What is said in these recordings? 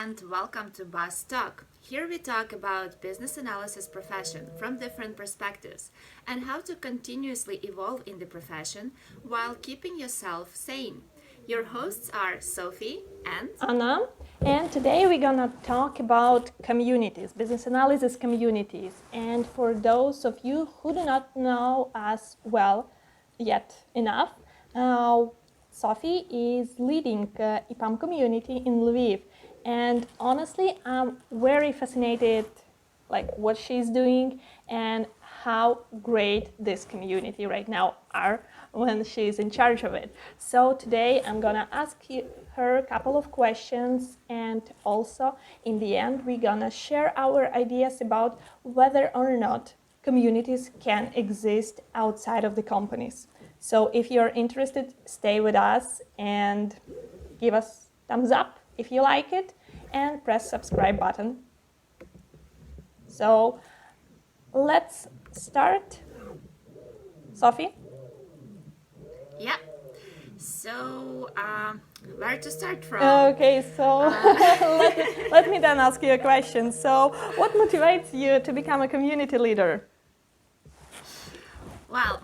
and welcome to BAzz Talk. Here we talk about business analysis profession from different perspectives and how to continuously evolve in the profession while keeping yourself sane. Your hosts are Sophie and Anna, and today we're gonna talk about communities, business analysis communities. And for those of you who do not know us well yet enough, Sophie is leading EPAM community in Lviv. And honestly, I'm very fascinated like what she's doing and how great this community right now are when she's in charge of it. So today I'm gonna ask her a couple of questions, and also in the end we're gonna share our ideas about whether or not communities can exist outside of the companies. So if you're interested, stay with us and give us thumbs up if you like it and press subscribe button. So let's start. Sophie? yeah. So where to start from? Okay, so let me then ask you a question. So what motivates you to become a community leader? Well,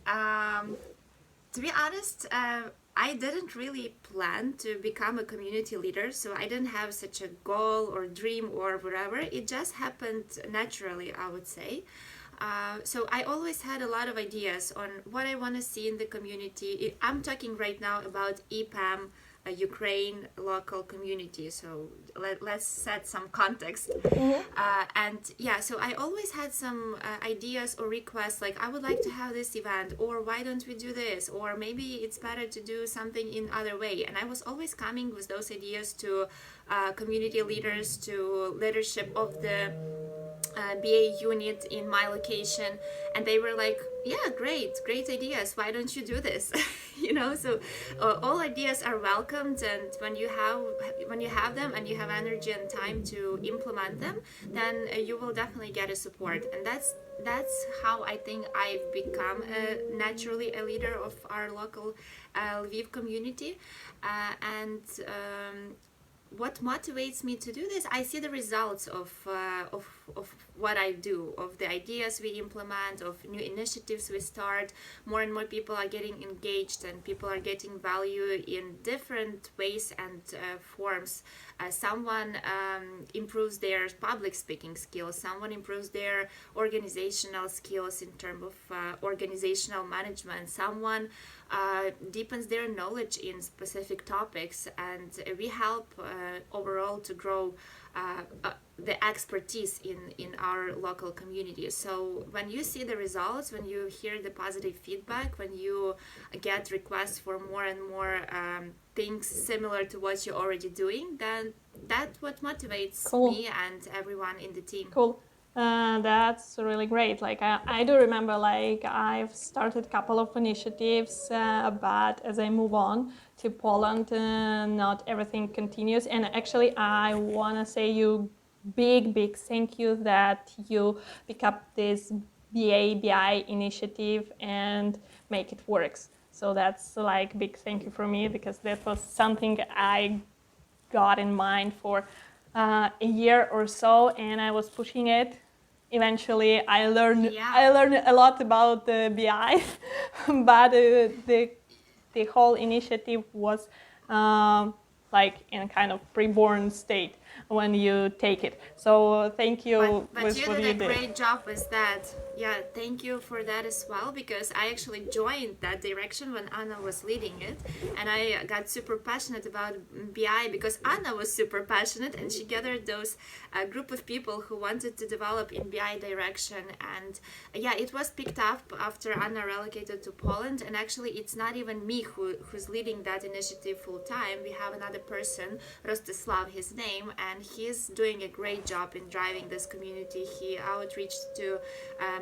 to be honest, I didn't really plan to become a community leader, so I didn't have such a goal or dream or whatever. It just happened naturally, I would say. So I always had a lot of ideas on what I want to see in the community. I'm talking right now about EPAM, a Ukraine local community. So let's set some context. And yeah, so I always had some ideas or requests, like I would like to have this event, or why don't we do this, or maybe it's better to do something in other way. And I was always coming with those ideas to community leaders, to leadership of the BA unit in my location, and they were like, yeah, great ideas, why don't you do this? So all ideas are welcomed, and when you have them and you have energy and time to implement them, then you will definitely get a support. And that's how I think I've become naturally a leader of our local Lviv community. What motivates me to do this? I see the results of what I do, of the ideas we implement, of new initiatives we start. More and more people are getting engaged, and people are getting value in different ways and forms. Someone improves their public speaking skills, someone improves their organizational skills in terms of organizational management, someone deepens their knowledge in specific topics, and we help overall to grow the expertise in our local community. So when you see the results, when you hear the positive feedback, when you get requests for more and more things similar to what you're already doing, then that's what motivates me and everyone in the team. Cool. That's really great. Like I do remember, like I've started a couple of initiatives, but as I move on to Poland, not everything continues. And actually, I want to say you big thank you that you pick up this BA initiative and make it works. So that's like big thank you for me, because that was something I got in mind for a year or so, and I was pushing it. Eventually, I learned a lot about the BI, but the whole initiative was like in a kind of pre-born state when you take it. So thank you. But you did a great job with that. Yeah, thank you for that as well, because I actually joined that direction when Anna was leading it, and I got super passionate about BI because Anna was super passionate, and she gathered those group of people who wanted to develop in BI direction. And yeah, it was picked up after Anna relocated to Poland, and actually it's not even me who's leading that initiative full time. We have another person, Rostislav, his name, and he's doing a great job in driving this community. He outreached to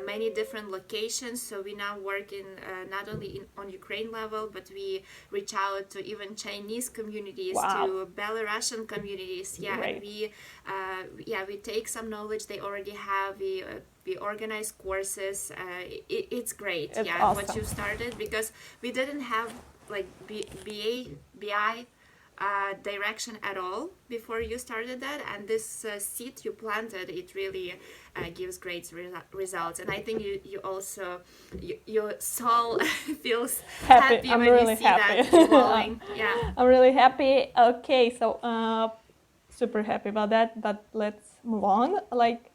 many different locations, so we now work in not only on Ukraine level, but we reach out to even Chinese communities, to Belarusian communities. Yeah, great. And we take some knowledge they already have. We organize courses. It's great. It's awesome. What you started, because we didn't have like BI direction at all before you started that, and this seed you planted, it really gives great results. And I think you also your soul feels Happy. I'm when really you see happy. that evolving. Yeah. I'm really happy. Okay, so super happy about that. But let's move on. Like,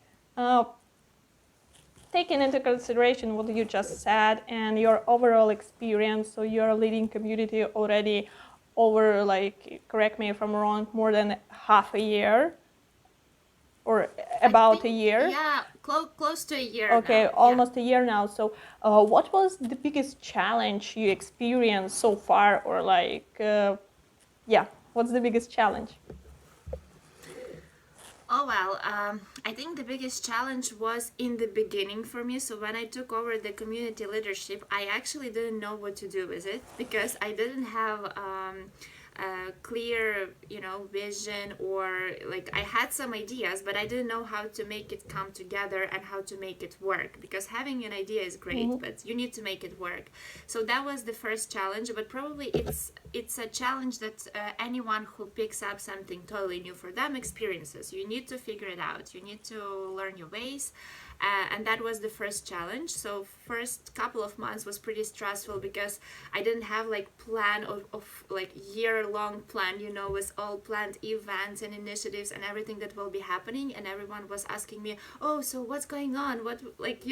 taking into consideration what you just said and your overall experience, so you're leading community already over, like, correct me if I'm wrong, more than half a year or I about a think, year. yeah, close to a year Okay, now. almost a year now. So, what was the biggest challenge you experienced so far, or like, yeah, what's the biggest challenge? Oh well, I think the biggest challenge was in the beginning for me. So when I took over the community leadership, I actually didn't know what to do with it because I didn't have a clear, vision, or like I had some ideas, but I didn't know how to make it come together and how to make it work. Because having an idea is great, but you need to make it work. So that was the first challenge. But probably it's a challenge that anyone who picks up something totally new for them experiences. You need to figure it out. You need to learn your ways. And that was the first challenge. So first couple of months was pretty stressful because I didn't have like plan of like year-long plan, with all planned events and initiatives and everything that will be happening. And everyone was asking me, oh, so what's going on, what, like,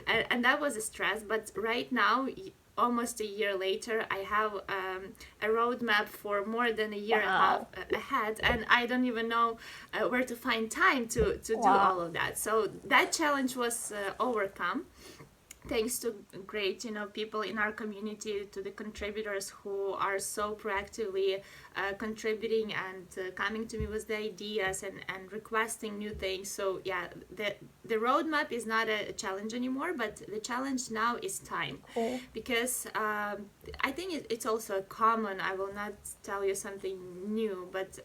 and that was a stress. But right now, almost a year later, I have a roadmap for more than a year and a half ahead, and I don't even know where to find time to do all of that. So that challenge was overcome, thanks to great people in our community, to the contributors who are so proactively contributing and coming to me with the ideas and requesting new things. So yeah, the roadmap is not a challenge anymore, but the challenge now is time. Cool. Because I think it's also common, I will not tell you something new, but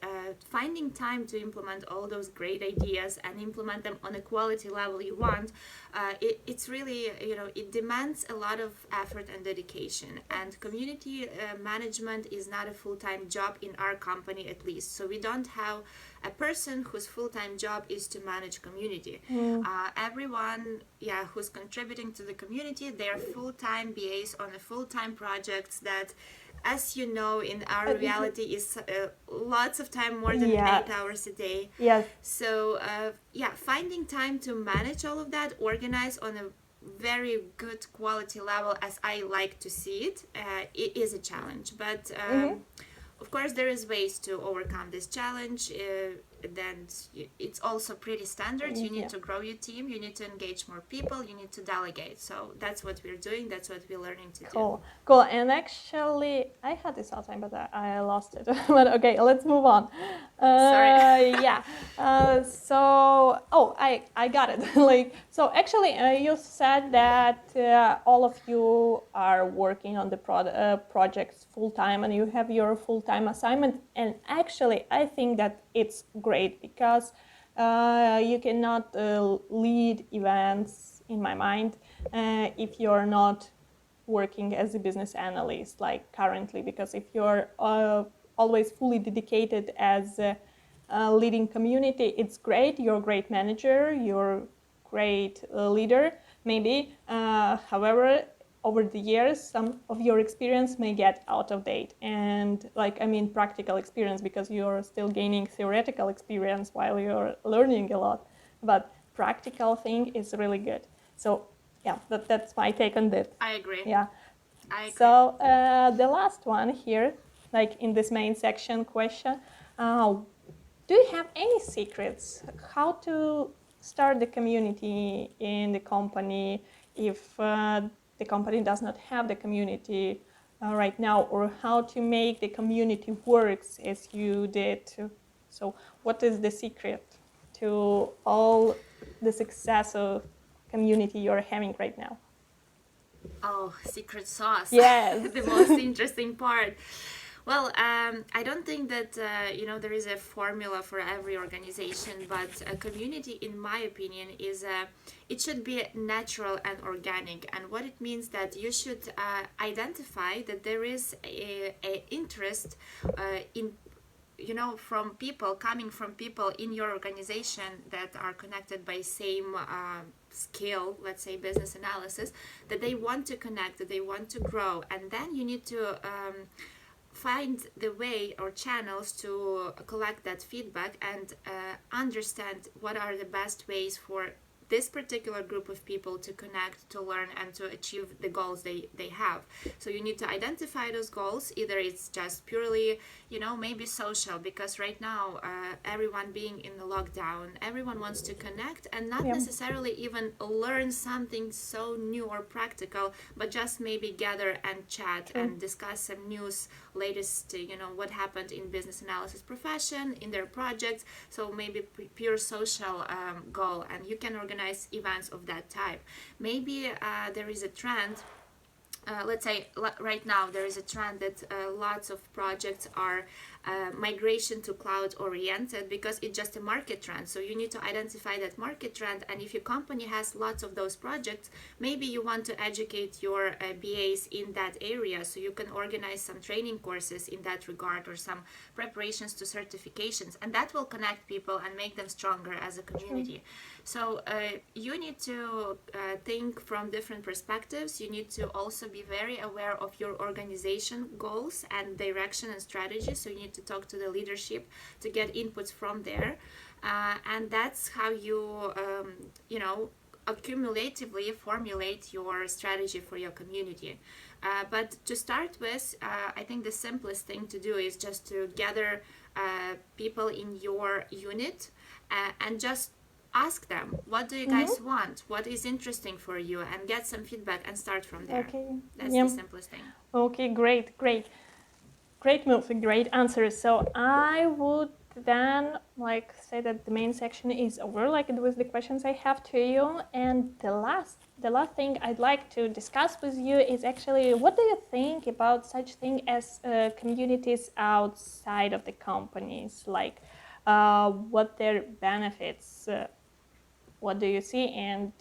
finding time to implement all those great ideas and implement them on a quality level you want, it's really, it demands a lot of effort and dedication. And community management is not a full-time job in our company, at least. So we don't have a person whose full-time job is to manage community. Everyone, who's contributing to the community, they're full-time BAs on a full-time projects that, as you know, in our reality is lots of time, more than 8 hours a day. Yes. So finding time to manage all of that, organize on a very good quality level, as I like to see it, it is a challenge. But of course, there is ways to overcome this challenge. Then it's also pretty standard. You need to grow your team. You need to engage more people. You need to delegate. So that's what we're doing. That's what we're learning to do. Cool. And actually, I had this all time, but I lost it. But okay, let's move on. Sorry. Yeah. I got it. So actually, you said that all of you are working on the projects full time, and you have your full time assignment. And actually, I think that it's great because you cannot lead events, in my mind, if you're not working as a business analyst like currently, because if you're always fully dedicated as leading community, it's great, you're a great manager, you're a great leader maybe, however, over the years some of your experience may get out of date, and practical experience, because you're still gaining theoretical experience while you're learning a lot, but practical thing is really good. So yeah, that's my take on that. I agree. Yeah. I agree. So the last one here, like in this main section question, do you have any secrets how to start the community in the company if the company does not have the community right now, or how to make the community works as you did? So what is the secret to all the success of community you're having right now? Oh, secret sauce. Yes. The most interesting part. Well, I don't think that there is a formula for every organization, but a community, in my opinion, is it should be natural and organic. And what it means that you should identify that there is a interest in from people, coming from people in your organization that are connected by same skill, let's say business analysis, that they want to connect, that they want to grow. And then you need to find the way or channels to collect that feedback and understand what are the best ways for this particular group of people to connect, to learn, and to achieve the goals they have. So you need to identify those goals. Either it's just purely, maybe social, because right now everyone being in the lockdown, everyone wants to connect and not necessarily even learn something so new or practical, but just maybe gather and chat and discuss some news, latest, what happened in business analysis profession, in their projects. So maybe pure social goal, and you can organize events of that type. Maybe there is a trend, let's say right now there is a trend that lots of projects are migration to cloud oriented, because it's just a market trend. So you need to identify that market trend, and if your company has lots of those projects, maybe you want to educate your BAs in that area, so you can organize some training courses in that regard, or some preparations to certifications, and that will connect people and make them stronger as a community. So you need to think from different perspectives. You need to also be very aware of your organization goals and direction and strategy. So you need to talk to the leadership to get inputs from there, and that's how you accumulatively formulate your strategy for your community. But to start with, I think the simplest thing to do is just to gather people in your unit and just ask them, what do you guys want, what is interesting for you, and get some feedback and start from there. That's the simplest thing. Okay, great move, great answer. So I would then say that the main section is over, with the questions I have to you. And the last thing I'd like to discuss with you is actually, what do you think about such thing as communities outside of the companies? What their benefits? What do you see, and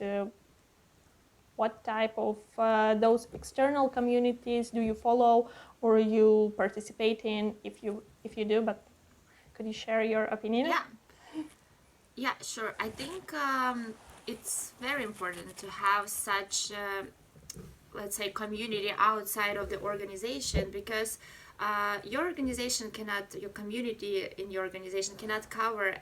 what type of those external communities do you follow or you participate in, if you do? But could you share your opinion? Yeah, sure. I think it's very important to have such let's say community outside of the organization, because your community in your organization cannot cover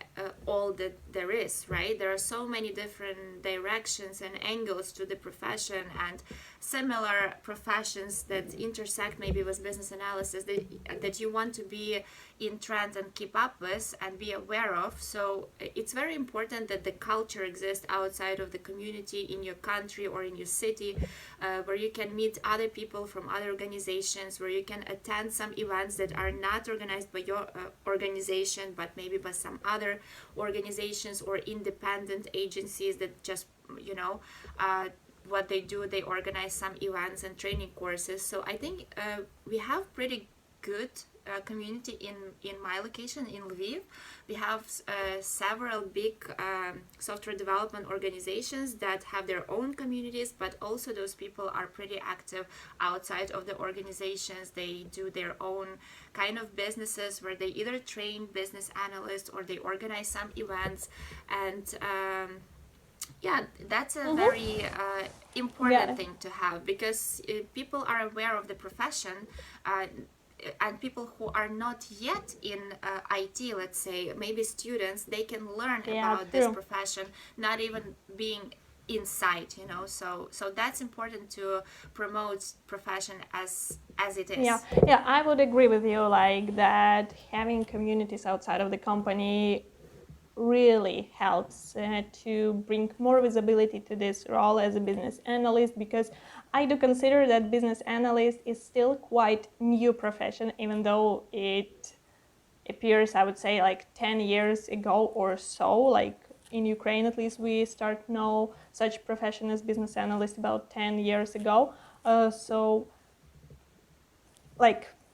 all that there is, right? There are so many different directions and angles to the profession, and similar professions that intersect maybe with business analysis that you want to be in trend and keep up with and be aware of. So it's very important that the culture exists outside of the community in your country or in your city, where you can meet other people from other organizations, where you can attend some events that are not organized by your organization, but maybe by some other organizations or independent agencies that just, what they do, they organize some events and training courses. So I think we have pretty good community in my location in Lviv. We have several big software development organizations that have their own communities, but also those people are pretty active outside of the organizations. They do their own kind of businesses where they either train business analysts or they organize some events. And that's a very important thing to have, because people are aware of the profession, and people who are not yet in IT, let's say, maybe students, they can learn about this profession, not even being inside, so that's important to promote profession as it is. Yeah, I would agree with you, that having communities outside of the company really helps to bring more visibility to this role as a business analyst, because I do consider that business analyst is still quite new profession, even though it appears, I would say, 10 years ago or so. In Ukraine, at least, we start know such profession as business analyst about 10 years ago.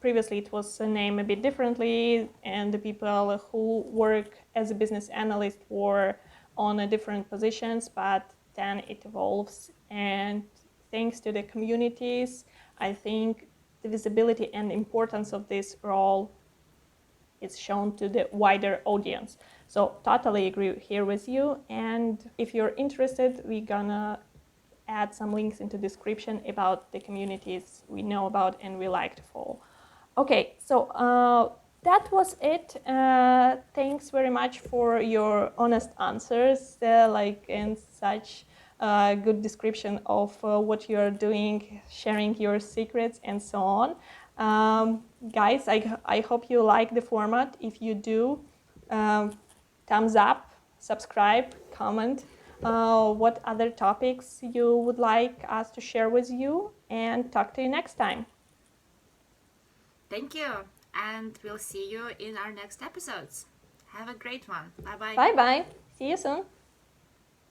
Previously it was named a bit differently, and the people who work as a business analyst were on different positions, but then it evolves. And thanks to the communities, I think the visibility and importance of this role it's shown to the wider audience. So totally agree here with you. And if you're interested, we're gonna add some links into description about the communities we know about and we like to follow. Okay, so that was it. Thanks very much for your honest answers, and such good description of what you're doing, sharing your secrets and so on. Guys, I hope you like the format. If you do, thumbs up, subscribe, comment what other topics you would like us to share with you, and talk to you next time. Thank you, and we'll see you in our next episodes. Have a great one. Bye bye. Bye bye. See you soon.